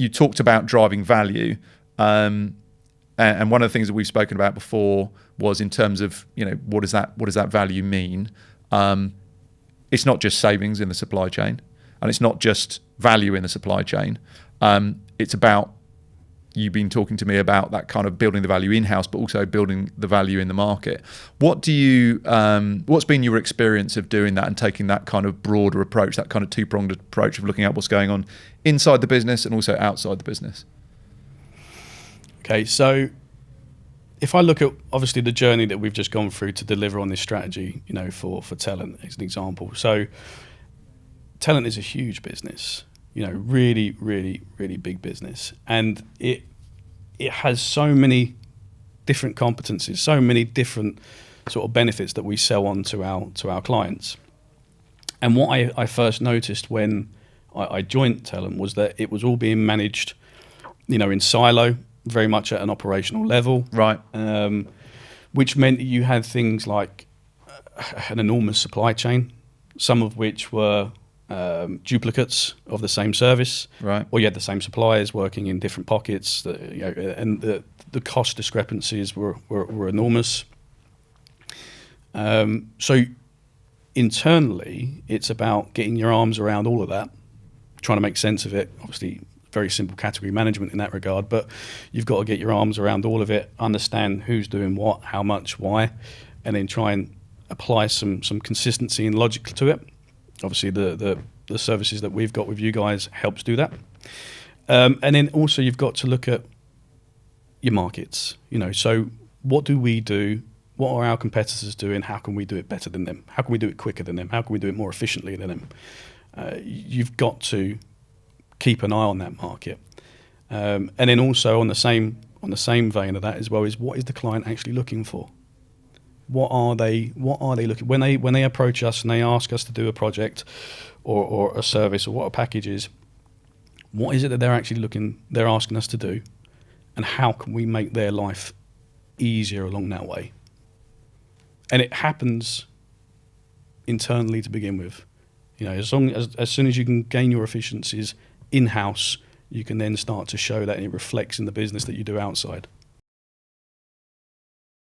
you talked about driving value, and one of the things that we've spoken about before was in terms of, what does that value mean? It's not just savings in the supply chain, and it's not just value in the supply chain. It's about, you've been talking to me about that kind of building the value in-house, but also building the value in the market. What's been your experience of doing that and taking that kind of broader approach, that kind of two-pronged approach of looking at what's going on inside the business and also outside the business? Okay, so if I look at obviously the journey that we've just gone through to deliver on this strategy, for Tellent as an example. So Tellent is a huge business, really, really, really big business. And it has so many different competencies, so many different sort of benefits that we sell on to our clients. And what I first noticed when I joined Tellent was that it was all being managed, in silo, very much at an operational level. Right. Which meant that you had things like an enormous supply chain, some of which were duplicates of the same service. Right. Or you had the same suppliers working in different pockets, and the cost discrepancies were enormous. So internally, it's about getting your arms around all of that, trying to make sense of it. Obviously, very simple category management in that regard, but you've got to get your arms around all of it, understand who's doing what, how much, why, and then try and apply some consistency and logic to it. Obviously, the services that we've got with you guys helps do that. And then also you've got to look at your markets. So what do we do? What are our competitors doing? How can we do it better than them? How can we do it quicker than them? How can we do it more efficiently than them? You've got to keep an eye on that market. And then also on the same vein of that as well is, what is the client actually looking for? What are they looking when they approach us and they ask us to do a project or a service or what a package is? What is it that they're asking us to do, and how can we make their life easier along that way? And it happens internally to begin with. As soon as you can gain your efficiencies in-house, you can then start to show that, and it reflects in the business that you do outside.